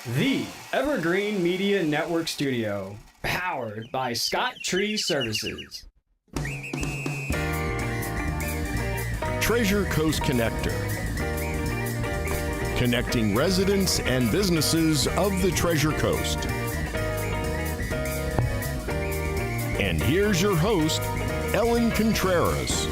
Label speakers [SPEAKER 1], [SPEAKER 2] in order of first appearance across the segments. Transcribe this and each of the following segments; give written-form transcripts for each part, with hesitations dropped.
[SPEAKER 1] The Evergreen Media Network Studio, powered by Scott Tree Services.
[SPEAKER 2] Treasure Coast Connector, connecting residents and businesses of the Treasure Coast. And here's your host, Ellen Contreras.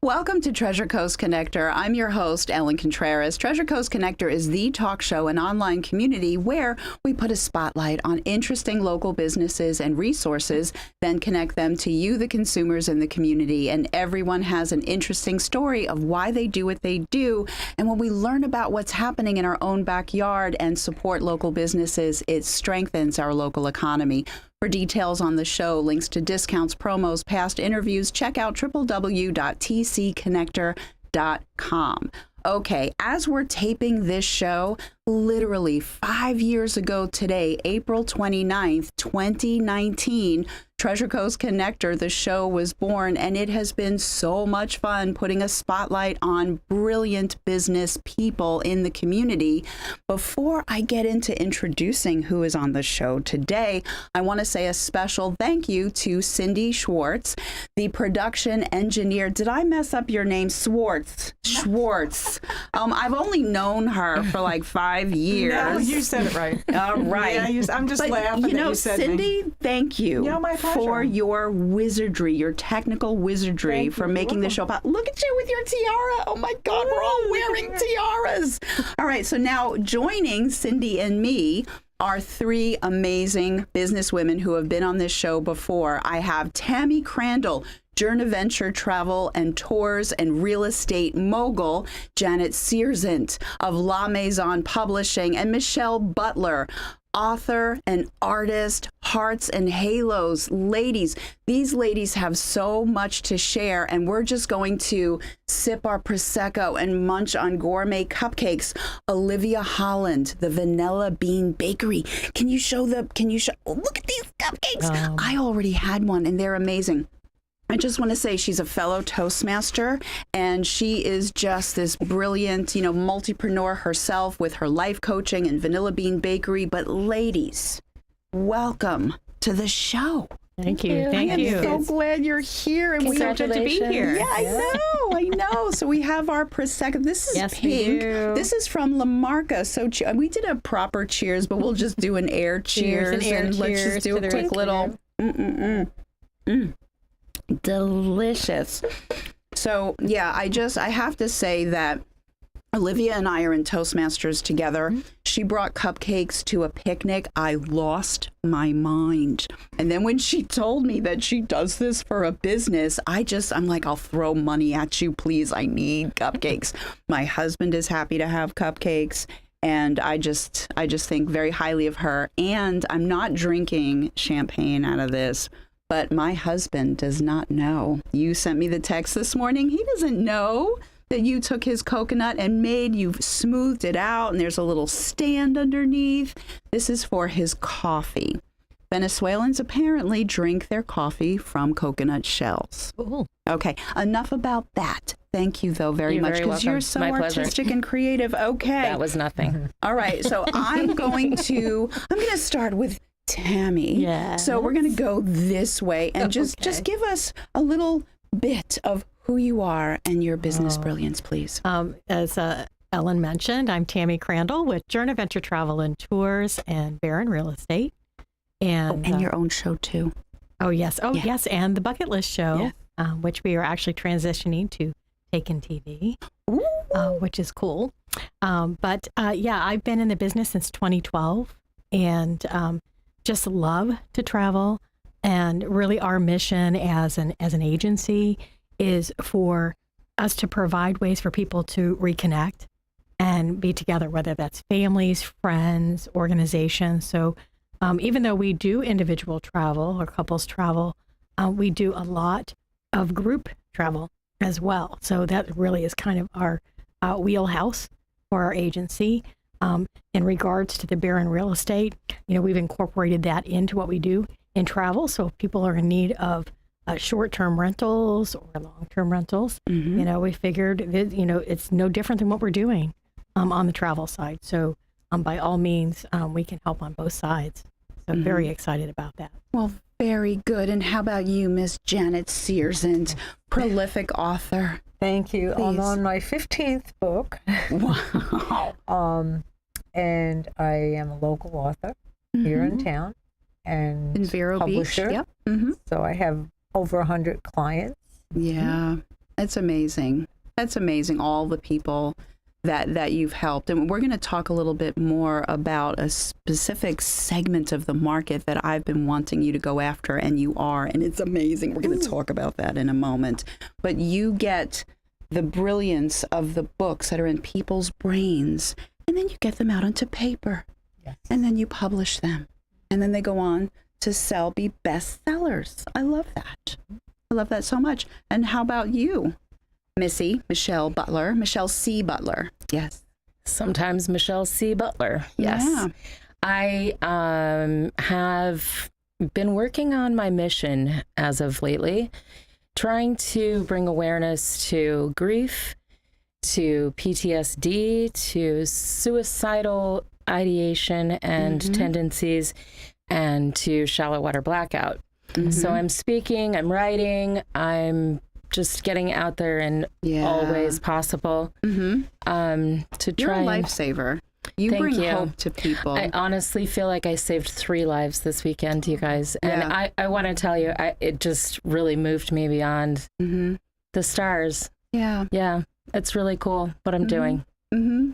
[SPEAKER 3] Welcome to Treasure Coast Connector. I'm your host, Ellen Contreras. Treasure Coast Connector is the talk show and online community where we put a spotlight on interesting local businesses and resources, then connect them to you, the consumers in the community. And everyone has an interesting story of why they do what they do. And when we learn about what's happening in our own backyard and support local businesses, it strengthens our local economy. For details on the show, links to discounts, promos, past interviews, check out www.tcconnector.com. Okay, as we're taping this show, literally 5 years ago today, April 29th, 2019, Treasure Coast Connector, the show was born, and it has been so much fun putting a spotlight on brilliant business people in the community. Before I get into introducing who is on the show today, I want to say a special thank you to Cindy Schwartz, the production engineer. Did I mess up your name? Schwartz. I've only known her for like 5 years.
[SPEAKER 4] No, you said it right.
[SPEAKER 3] All right.
[SPEAKER 4] Yeah, I'm just laughing that you said
[SPEAKER 3] Cindy,
[SPEAKER 4] me.
[SPEAKER 3] thank you.
[SPEAKER 4] My pleasure.
[SPEAKER 3] For your wizardry, your technical wizardry, for making the show pop. Look at you with your tiara. Oh my God, we're all wearing tiaras. All right, so now joining Cindy and me are three amazing businesswomen who have been on this show before. I have Tammy Crandell, Journaventure Travel and Tours and Real Estate Mogul, Janet Sierzant of La Maison Publishing, and Michelle Butler, author and artist, Hearts and Halos. Ladies, these ladies have so much to share, and we're just going to sip our Prosecco and munch on gourmet cupcakes. Olivia Holland, the Vanilla Bean Bakery. Look at these cupcakes. I already had one, and they're amazing. I just want to say she's a fellow Toastmaster, and she is just this brilliant, multipreneur herself with her life coaching and Vanilla Bean Bakery. But ladies, welcome to the show.
[SPEAKER 5] Thank you. Thank you.
[SPEAKER 3] I'm so glad you're here. And
[SPEAKER 5] we're good to be here.
[SPEAKER 3] Yeah, I know. So we have our Prosecco. This is pink. This is from La Marca. So we did a proper cheers, but we'll just do an air cheers. Let's just do a quick little delicious. So yeah, I have to say that Olivia and I are in Toastmasters together. She brought cupcakes to a picnic. I lost my mind. And then when she told me that she does this for a business, I'm like, I'll throw money at you, please. I need cupcakes. My husband is happy to have cupcakes. And I just think very highly of her. And I'm not drinking champagne out of this, but my husband does not know. You sent me the text this morning. He doesn't know that you took his coconut and you've smoothed it out, and there's a little stand underneath. This is for his coffee. Venezuelans apparently drink their coffee from coconut shells. Ooh. Okay, enough about that. Thank you, though, very much, because you're so artistic and creative. Okay.
[SPEAKER 5] That was nothing.
[SPEAKER 3] All right, so I'm going to start with Tammy.
[SPEAKER 5] Yeah.
[SPEAKER 3] So we're going to go this way and just give us a little bit of who you are and your business brilliance, please.
[SPEAKER 5] As Ellen mentioned, I'm Tammy Crandell with Journaventure Travel and Tours and Barron Real Estate. And
[SPEAKER 3] your own show, too.
[SPEAKER 5] Oh, yes. Yes. And the Bucket List Show, which we are actually transitioning to Taken TV, which is cool. But I've been in the business since 2012 and just love to travel. And really our mission as an agency is for us to provide ways for people to reconnect and be together, whether that's families, friends, organizations. So even though we do individual travel or couples travel, we do a lot of group travel as well. So that really is kind of our wheelhouse for our agency. In regards to the Barron Real Estate, we've incorporated that into what we do in travel. So if people are in need of short-term rentals or long-term rentals. You know, we figured that, you know, it's no different than what we're doing on the travel side. So by all means, we can help on both sides. So I'm very excited about that.
[SPEAKER 3] Well, very good. And how about you, Miss Janet Sierzant, prolific author?
[SPEAKER 4] Thank you.
[SPEAKER 3] Please.
[SPEAKER 4] I'm on my 15th book.
[SPEAKER 3] Wow.
[SPEAKER 4] And I am a local author here in town and
[SPEAKER 3] In Vero
[SPEAKER 4] publisher.
[SPEAKER 3] Beach. Yep. Mm-hmm.
[SPEAKER 4] So I have over 100 clients.
[SPEAKER 3] Yeah, it's amazing. That's amazing, all the people that you've helped. And we're going to talk a little bit more about a specific segment of the market that I've been wanting you to go after, and you are, and it's amazing. We're going to talk about that in a moment. But you get the brilliance of the books that are in people's brains, and then you get them out onto paper, and then you publish them, and then they go on to be bestsellers. I love that. I love that so much. And how about you, Michelle Butler, Michelle C. Butler? Yes.
[SPEAKER 6] Sometimes Michelle C. Butler. Yes.
[SPEAKER 3] Yeah.
[SPEAKER 6] I have been working on my mission as of lately, trying to bring awareness to grief, to PTSD, to suicidal ideation and tendencies, and to shallow water blackout. So I'm speaking, I'm writing, I'm just getting out there in all ways possible to
[SPEAKER 3] You're
[SPEAKER 6] try
[SPEAKER 3] a
[SPEAKER 6] and
[SPEAKER 3] lifesaver. You
[SPEAKER 6] Thank
[SPEAKER 3] bring
[SPEAKER 6] you.
[SPEAKER 3] hope to people.
[SPEAKER 6] I honestly feel like I saved 3 lives this weekend, you guys. And
[SPEAKER 3] Yeah.
[SPEAKER 6] I want to tell you, it just really moved me beyond the stars.
[SPEAKER 3] Yeah.
[SPEAKER 6] Yeah, it's really cool what I'm doing.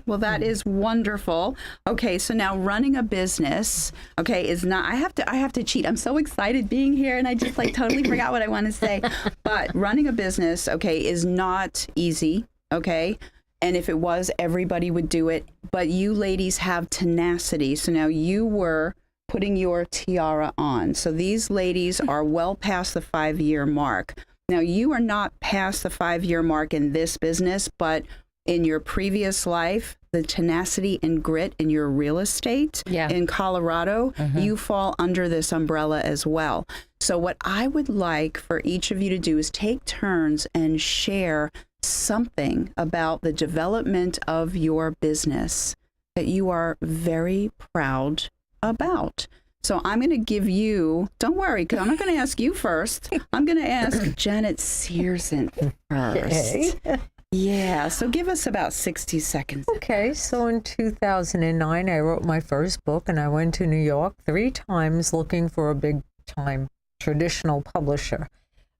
[SPEAKER 3] Well, that is wonderful. Okay, so now running a business, is not. I have to cheat. I'm so excited being here, and I just totally forgot what I want to say. But running a business, is not easy. Okay, and if it was, everybody would do it. But you ladies have tenacity. So now you were putting your tiara on. So these ladies are well past the 5-year mark. Now you are not past the 5-year mark in this business, but in your previous life, the tenacity and grit in your real estate in Colorado, you fall under this umbrella as well. So what I would like for each of you to do is take turns and share something about the development of your business that you are very proud about. So I'm going to give you, don't worry, because I'm not going to ask you first. I'm going to ask Janet Sierzant first.
[SPEAKER 4] Okay.
[SPEAKER 3] Yeah, so give us about 60 seconds.
[SPEAKER 4] Okay, so in 2009, I wrote my first book, and I went to New York 3 times looking for a big-time traditional publisher.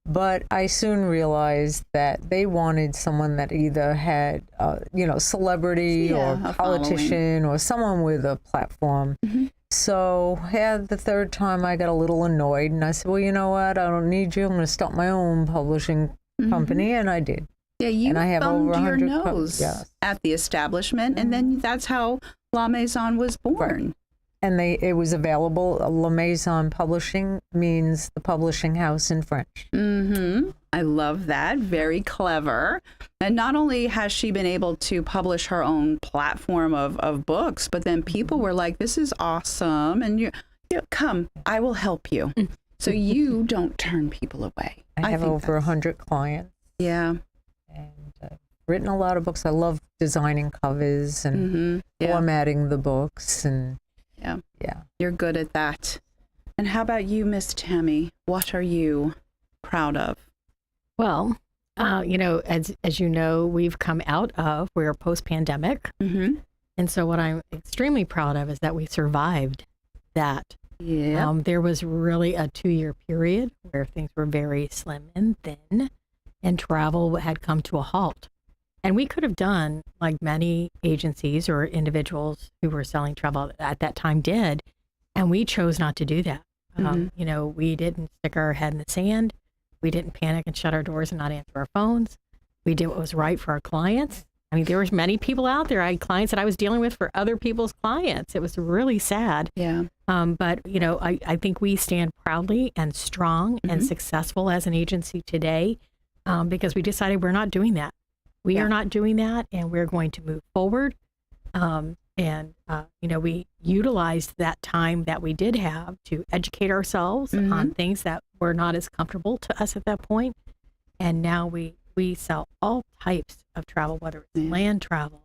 [SPEAKER 4] But I soon realized that they wanted someone that either had, celebrity or politician or someone with a platform. So the 3rd time I got a little annoyed, and I said, well, you know what? I don't need you. I'm going to start my own publishing company, and I did.
[SPEAKER 3] Yeah, you
[SPEAKER 4] and I have
[SPEAKER 3] thumbed
[SPEAKER 4] over
[SPEAKER 3] your
[SPEAKER 4] 100
[SPEAKER 3] nose at the establishment, and then that's how La Maison was born.
[SPEAKER 4] Right. And it was available. La Maison Publishing means the publishing house in French.
[SPEAKER 3] I love that. Very clever. And not only has she been able to publish her own platform of books, but then people were like, this is awesome. And you come, I will help you. So you don't turn people away.
[SPEAKER 4] I have over 100 clients.
[SPEAKER 3] Yeah.
[SPEAKER 4] And written a lot of books. I love designing covers and formatting the books. And yeah,
[SPEAKER 3] you're good at that. And how about you, Miss Tammy? What are you proud of?
[SPEAKER 5] Well, as you know, we've come out of, we're post-pandemic. And so what I'm extremely proud of is that we survived that.
[SPEAKER 3] Yeah.
[SPEAKER 5] There was really a 2-year period where things were very slim and thin, and travel had come to a halt. And we could have done like many agencies or individuals who were selling travel at that time did, and we chose not to do that. We didn't stick our head in the sand. We didn't panic and shut our doors and not answer our phones. We did what was right for our clients. I mean, there was many people out there. I had clients that I was dealing with for other people's clients. It was really sad.
[SPEAKER 3] Yeah.
[SPEAKER 5] But, I think we stand proudly and strong and successful as an agency today because we decided we're not doing that. We are not doing that, and we're going to move forward. We utilized that time that we did have to educate ourselves on things that were not as comfortable to us at that point. And now we sell all types of travel, whether it's land travel.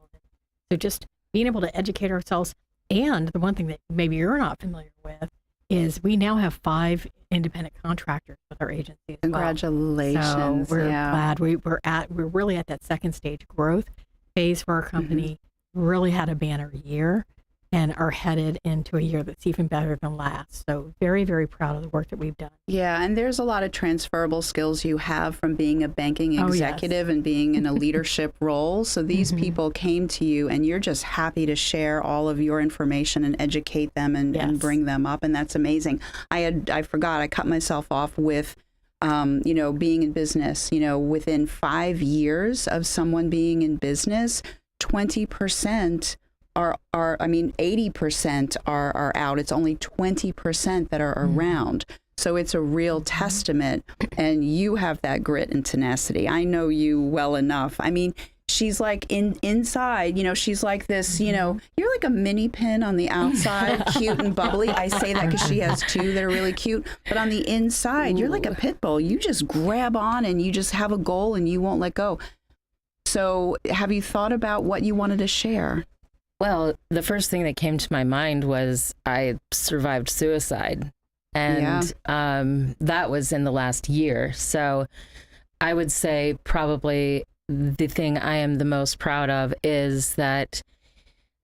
[SPEAKER 5] So just being able to educate ourselves. And the one thing that maybe you're not familiar with is we now have 5 independent contractors with our agency as well.
[SPEAKER 3] Congratulations.
[SPEAKER 5] So we're glad we're really at that second stage growth phase for our company. Really had a banner year and are headed into a year that's even better than last. So very, very proud of the work that we've done.
[SPEAKER 3] Yeah, and there's a lot of transferable skills you have from being a banking executive and being in a leadership role. So these people came to you and you're just happy to share all of your information and educate them and bring them up. And that's amazing. I forgot, I cut myself off with being in business. Within 5 years of someone being in business, 20% are 80% are out. It's only 20% that are around. So it's a real testament. And you have that grit and tenacity. I know you well enough. I mean, she's like inside, she's like this, you're like a mini pin on the outside, cute and bubbly. I say that because she has 2 that are really cute. But on the inside, you're like a pit bull. You just grab on and you just have a goal and you won't let go. So have you thought about what you wanted to share?
[SPEAKER 6] Well, the first thing that came to my mind was I survived suicide. And that was in the last year. So I would say probably the thing I am the most proud of is that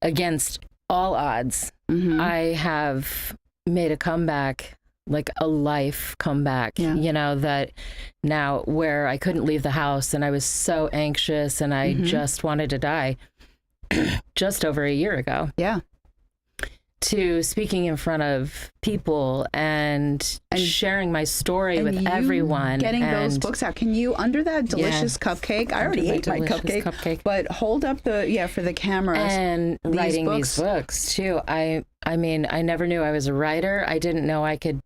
[SPEAKER 6] against all odds, I have made a comeback, like a life comeback, that now where I couldn't leave the house and I was so anxious and I just wanted to die just over a year ago.
[SPEAKER 3] Yeah.
[SPEAKER 6] To speaking in front of people and sharing my story with everyone.
[SPEAKER 3] Getting those books out. Can you, under that delicious cupcake, I already ate my cupcake, but hold up for the cameras.
[SPEAKER 6] And writing these books too. I mean, I never knew I was a writer. I didn't know I could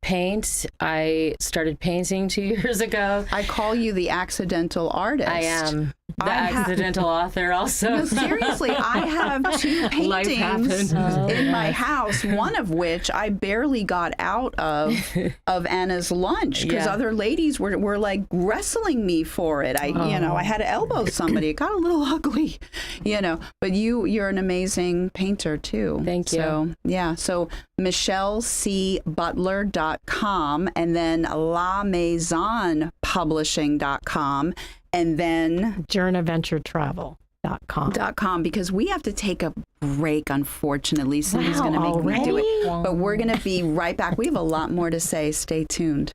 [SPEAKER 6] paint. I started painting 2 years ago.
[SPEAKER 3] I call you the accidental artist.
[SPEAKER 6] I am the accidental author also.
[SPEAKER 3] No, seriously, I have 2 paintings in my house, one of which I barely got out of Anna's lunch because other ladies were like wrestling me for it. I had to elbow somebody. It got a little ugly, but you're an amazing painter too.
[SPEAKER 6] Thank you.
[SPEAKER 3] So MichelleCButler.com and then LaMaisonPublishing.com and then
[SPEAKER 5] JourneyVentureTravel.com.
[SPEAKER 3] Because we have to take a break, unfortunately. Cindy's going to make me do it. But we're going to be right back. We have a lot more to say. Stay tuned.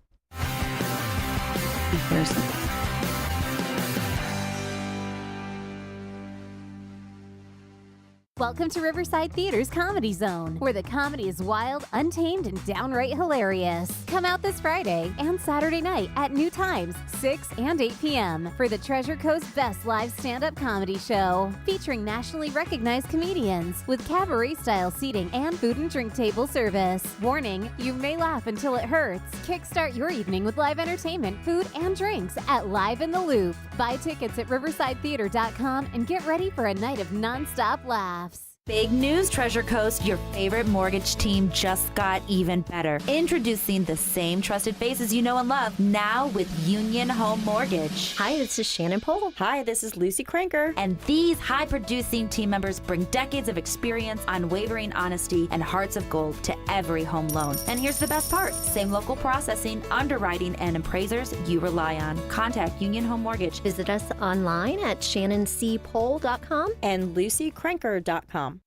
[SPEAKER 7] Welcome to Riverside Theater's Comedy Zone, where the comedy is wild, untamed, and downright hilarious. Come out this Friday and Saturday night at new times, 6 and 8 p.m. for the Treasure Coast's best live stand-up comedy show, featuring nationally recognized comedians with cabaret-style seating and food and drink table service. Warning, you may laugh until it hurts. Kickstart your evening with live entertainment, food, and drinks at Live in the Loop. Buy tickets at riversidetheater.com and get ready for a night of non-stop laughs.
[SPEAKER 8] Big news, Treasure Coast. Your favorite mortgage team just got even better. Introducing the same trusted faces you know and love, now with Union Home Mortgage.
[SPEAKER 9] Hi, this is Shannon Pohl.
[SPEAKER 10] Hi, this is Lucy Cranker.
[SPEAKER 8] And these high-producing team members bring decades of experience, unwavering honesty, and hearts of gold to every home loan. And here's the best part. Same local processing, underwriting, and appraisers you rely on. Contact Union Home Mortgage.
[SPEAKER 9] Visit us online at ShannonCPohl.com
[SPEAKER 10] and LucyCranker.com.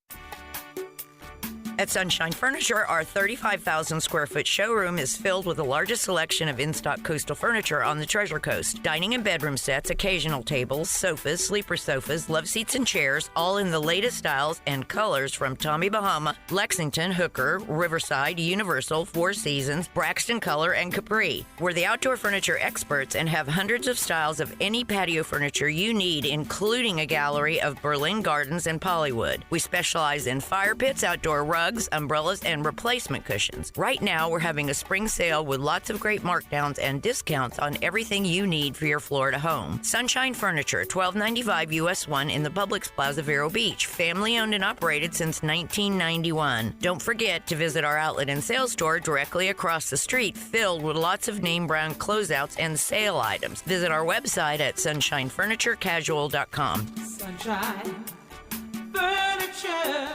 [SPEAKER 11] At Sunshine Furniture, our 35,000 square foot showroom is filled with the largest selection of in-stock coastal furniture on the Treasure Coast. Dining and bedroom sets, occasional tables, sofas, sleeper sofas, love seats and chairs, all in the latest styles and colors from Tommy Bahama, Lexington, Hooker, Riverside, Universal, Four Seasons, Braxton Color, and Capri. We're the outdoor furniture experts and have hundreds of styles of any patio furniture you need, including a gallery of Berlin Gardens and Pollywood. We specialize in fire pits, outdoor rugs, rugs, umbrellas, and replacement cushions. Right now, we're having a spring sale with lots of great markdowns and discounts on everything you need for your Florida home. Sunshine Furniture, $12.95 US 1 in the Publix Plaza, Vero Beach. Family owned and operated since 1991. Don't forget to visit our outlet and sales store directly across the street, filled with lots of name brand closeouts and sale items. Visit our website at sunshinefurniturecasual.com.
[SPEAKER 12] Sunshine Furniture.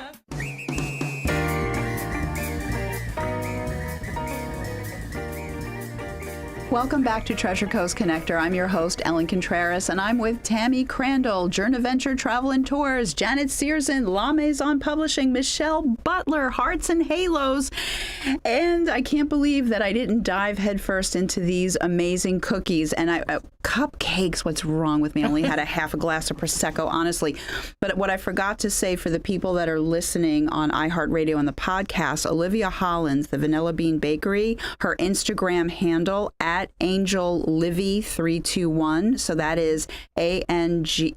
[SPEAKER 3] Welcome back to Treasure Coast Connector. I'm your host, Ellen Contreras, and I'm with Tammy Crandell, Journaventure Travel and Tours, Janet Sierzant, La Maison Publishing, Michelle Butler, Hearts and Halos. And I can't believe that I didn't dive headfirst into these amazing cookies. And cupcakes, what's wrong with me? I only had a half a glass of Prosecco, honestly. But what I forgot to say for the people that are listening on iHeartRadio on the podcast, Olivia Hollins, the Vanilla Bean Bakery, her Instagram handle at AngelLivie321. So that is ANGELLIVIE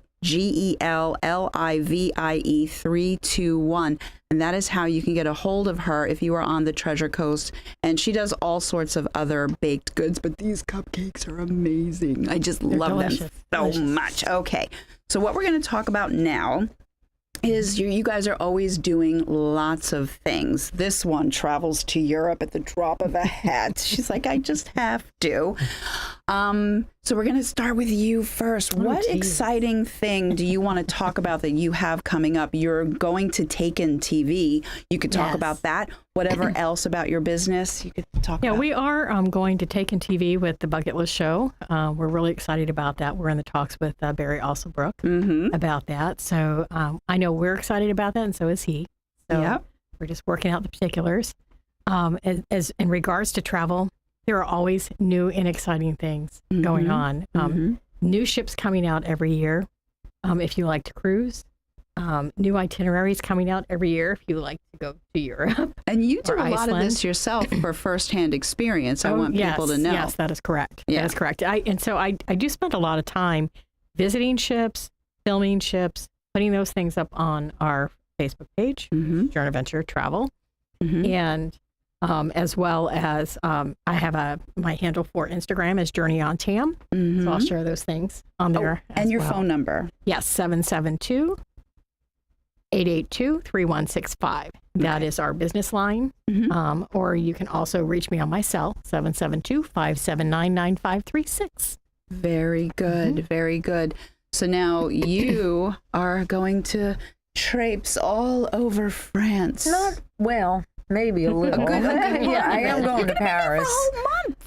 [SPEAKER 3] 321. And that is how you can get a hold of her if you are on the Treasure Coast. And she does all sorts of other baked goods, but these cupcakes are amazing. I just love them so much. Okay, so what we're going to talk about now is you guys are always doing lots of things. This one travels to Europe at the drop of a hat. She's like, I just have to. So we're going to start with you first. What exciting thing do you want to talk about that you have coming up? You're going to Taken TV. You could talk about that. Whatever else about your business you could talk about.
[SPEAKER 5] Yeah, we are going to Taken TV with the Bucket List Show. We're really excited about that. We're in the talks with Barry Alsobrook about that. So I know we're excited about that, and so is he. So we're just working out the particulars. As in regards to travel, there are always new and exciting things going on. New ships coming out every year. If you like to cruise, new itineraries coming out every year if you like to go to Europe.
[SPEAKER 3] And you do a lot of this yourself for firsthand experience. I want people to know.
[SPEAKER 5] Yes, that is correct. Yeah. That is correct. I do spend a lot of time visiting ships, filming ships, putting those things up on our Facebook page, Journaventure Travel, and as well as I have my handle for Instagram is Journey on Tam. So I'll share those things on there.
[SPEAKER 3] And your phone number?
[SPEAKER 5] Yes, 772-882-3165. That is our business line. Or you can also reach me on my cell, 772-579-9536.
[SPEAKER 3] Very good. Very good. So now you are going to traipse all over France.
[SPEAKER 4] Maybe a little. Yeah, I am going to Paris.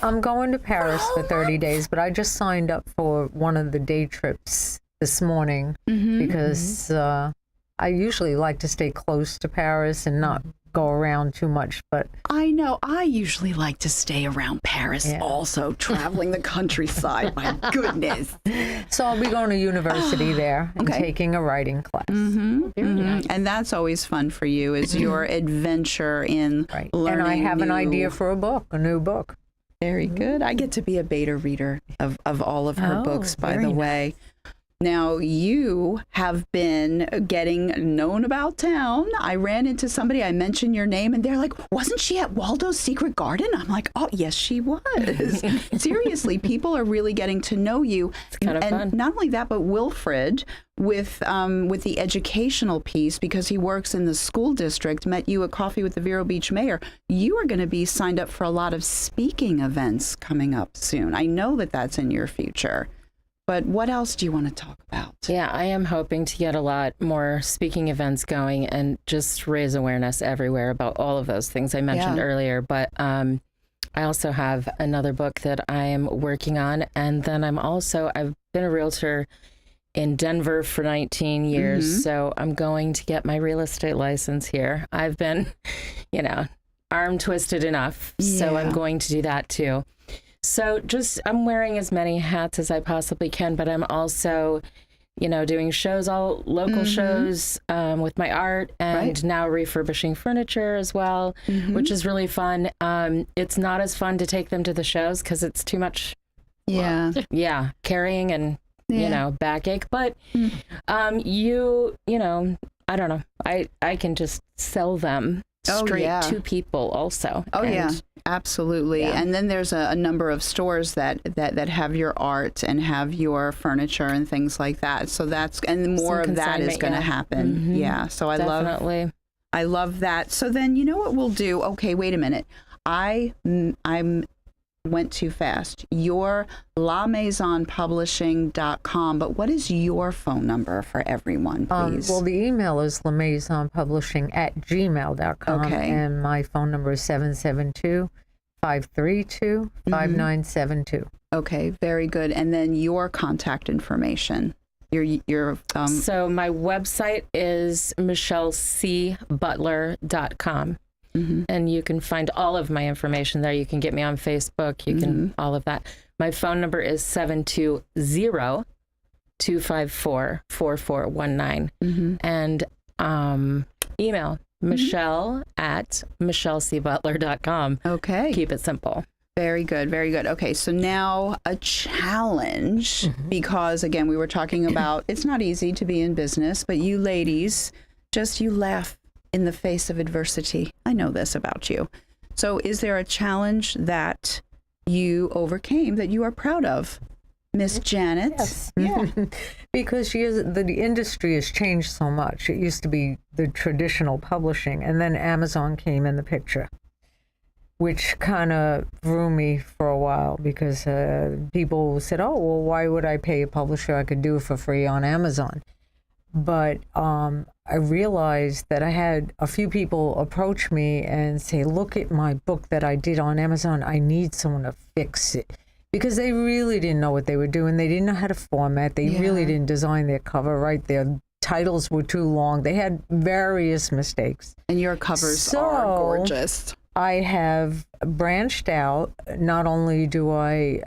[SPEAKER 4] I'm going to Paris for 30 days, but I just signed up for one of the day trips this morning because I usually like to stay close to Paris and not go around too much. But
[SPEAKER 3] I know I usually like to stay around Paris also, traveling the countryside. My goodness.
[SPEAKER 4] So I'll be going to university there and taking a writing class.
[SPEAKER 3] And that's always fun for you, is your adventure in learning.
[SPEAKER 4] And I have an idea for a new book.
[SPEAKER 3] Very good. I get to be a beta reader of all of her books, by the way. Now, you have been getting known about town. I ran into somebody, I mentioned your name, and they're like, wasn't she at Waldo's Secret Garden? I'm like, oh, yes, she was. Seriously, people are really getting to know you.
[SPEAKER 6] It's kind of fun.
[SPEAKER 3] Not only that, but Wilfred, with the educational piece, because he works in the school district, met you at Coffee with the Vero Beach Mayor. You are going to be signed up for a lot of speaking events coming up soon. I know that that's in your future. But what else do you want to talk about?
[SPEAKER 6] Yeah, I am hoping to get a lot more speaking events going and just raise awareness everywhere about all of those things I mentioned earlier. But I also have another book that I am working on. And then I've been a realtor in Denver for 19 years. So I'm going to get my real estate license here. I've been, arm twisted enough. So I'm going to do that too. So I'm wearing as many hats as I possibly can, but I'm also, doing shows, all local shows with my art, and now refurbishing furniture as well, which is really fun. It's not as fun to take them to the shows because it's too much, carrying and, backache. But I don't know, I can just sell them straight to people also.
[SPEAKER 3] Oh,
[SPEAKER 6] And
[SPEAKER 3] yeah, absolutely.
[SPEAKER 6] Yeah.
[SPEAKER 3] And then there's a number of stores that have your art and have your furniture and things like that. So and more of that is
[SPEAKER 6] consignment,
[SPEAKER 3] going to
[SPEAKER 6] yeah.
[SPEAKER 3] happen.
[SPEAKER 6] Mhm.
[SPEAKER 3] Yeah. So I
[SPEAKER 6] Definitely.
[SPEAKER 3] love that. So then you know what we'll do? Okay, wait a minute. I'm went too fast. Your lamaisonpublishing.com, but what is your phone number for everyone, please?
[SPEAKER 4] Well, the email is lamaisonpublishing@gmail.com,
[SPEAKER 3] Okay.
[SPEAKER 4] and my phone number is 772-532-5972.
[SPEAKER 3] Okay, very good. And then your contact information. Your
[SPEAKER 6] So my website is michellebutler.com. And you can find all of my information there. You can get me on Facebook. You can all of that. My phone number is 720-254-4419. And email michelle@michellebutler.com.
[SPEAKER 3] Okay.
[SPEAKER 6] Keep it simple.
[SPEAKER 3] Very good, very good. Okay, so now a challenge, because again, we were talking about it's not easy to be in business, but you ladies, you laugh in the face of adversity. I know this about you. So is there a challenge that you overcame that you are proud of? Miss Janet?
[SPEAKER 4] Yes.
[SPEAKER 3] Yeah.
[SPEAKER 4] Because the industry has changed so much. It used to be the traditional publishing, and then Amazon came in the picture, which kind of threw me for a while because people said, oh, well, why would I pay a publisher? I could do it for free on Amazon. But I realized that I had a few people approach me and say, look at my book that I did on Amazon. I need someone to fix it. Because they really didn't know what they were doing. They didn't know how to format. They really didn't design their cover right. Their titles were too long. They had various mistakes.
[SPEAKER 3] And your covers are gorgeous.
[SPEAKER 4] I have branched out. Not only do I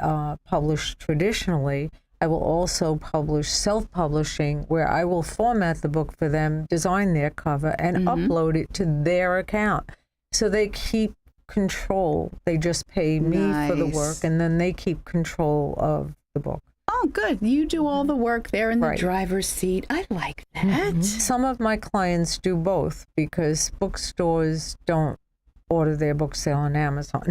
[SPEAKER 4] publish traditionally, I will also publish self-publishing, where I will format the book for them, design their cover, and upload it to their account. So they keep control. They just pay me for the work, and then they keep control of the book.
[SPEAKER 3] Oh, good. You do all the work there in the driver's seat. I like that.
[SPEAKER 4] Some of my clients do both because bookstores don't order their books on Amazon.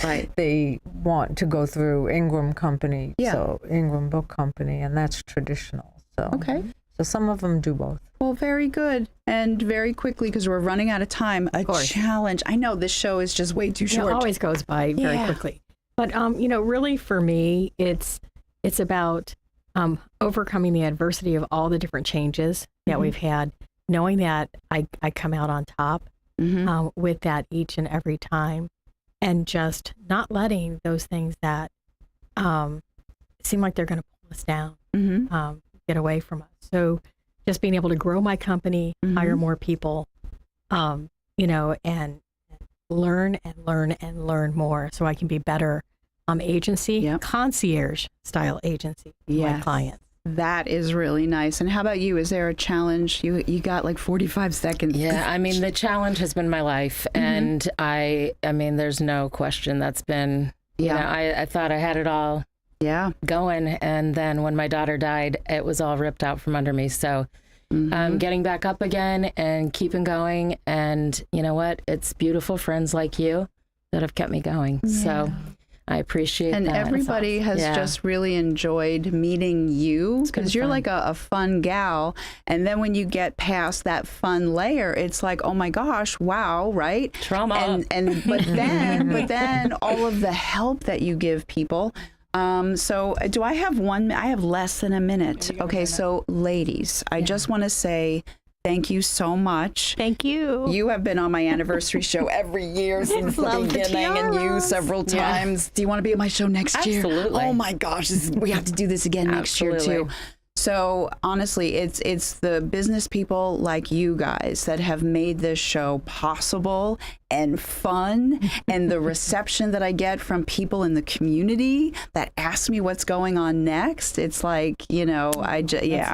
[SPEAKER 3] Right.
[SPEAKER 4] They want to go through Ingram Company,
[SPEAKER 3] Yeah.
[SPEAKER 4] so Ingram Book Company, and that's traditional. So
[SPEAKER 3] Okay.
[SPEAKER 4] So some of them do both.
[SPEAKER 3] Well, very good. And very quickly, because we're running out of time, a challenge. I know this show is just way too short.
[SPEAKER 5] It always goes by very quickly. But, really for me, it's about overcoming the adversity of all the different changes that we've had, knowing that I come out on top with that each and every time, and just not letting those things that seem like they're going to pull us down get away from us. So just being able to grow my company, hire more people, and learn more so I can be better agency, concierge style agency for my clients.
[SPEAKER 3] That is really nice. And how about you? Is there a challenge? You got like 45 seconds.
[SPEAKER 6] Yeah, I mean, the challenge has been my life. And I mean, there's no question that's been, you know, I thought I had it all going. And then when my daughter died, it was all ripped out from under me. So getting back up again and keeping going. And you know what? It's beautiful friends like you that have kept me going. Yeah. So I appreciate that.
[SPEAKER 3] And everybody has just really enjoyed meeting you because you're like a fun gal. And then when you get past that fun layer, it's like, oh my gosh, wow, right?
[SPEAKER 6] Trauma.
[SPEAKER 3] But then all of the help that you give people. So do I have I have less than a minute. Okay, so ladies, I just want to say thank you so much.
[SPEAKER 5] Thank you.
[SPEAKER 3] You have been on my anniversary show every year since the beginning, and you several times. Do you want to be on my show next year?
[SPEAKER 6] Absolutely.
[SPEAKER 3] Oh my gosh, we have to do this again next year too. So honestly, it's the business people like you guys that have made this show possible and fun, and the reception that I get from people in the community that ask me what's going on next. It's like,
[SPEAKER 5] That's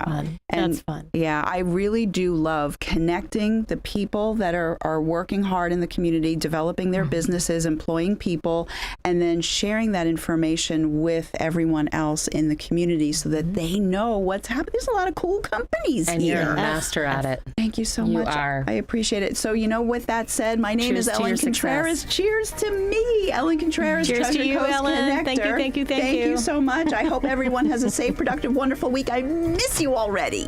[SPEAKER 5] fun.
[SPEAKER 3] And
[SPEAKER 5] That's fun.
[SPEAKER 3] yeah, I really do love connecting the people that are working hard in the community, developing their businesses, employing people, and then sharing that information with everyone else in the community so that they know what's happening. There's a lot of cool companies
[SPEAKER 6] And
[SPEAKER 3] here.
[SPEAKER 6] you're a master at it.
[SPEAKER 3] Thank you so
[SPEAKER 6] You
[SPEAKER 3] much.
[SPEAKER 6] are.
[SPEAKER 3] I appreciate it. So, with that said, my name
[SPEAKER 6] Cheers
[SPEAKER 3] is
[SPEAKER 6] to
[SPEAKER 3] Ellen
[SPEAKER 6] your
[SPEAKER 3] Contreras. Cheers to me, Ellen Contreras.
[SPEAKER 5] Cheers to
[SPEAKER 3] Treasure
[SPEAKER 5] you,
[SPEAKER 3] Coast
[SPEAKER 5] Ellen.
[SPEAKER 3] Connector.
[SPEAKER 5] Thank you.
[SPEAKER 3] Thank you so much. I hope everyone has a safe, productive, wonderful week. I miss you already.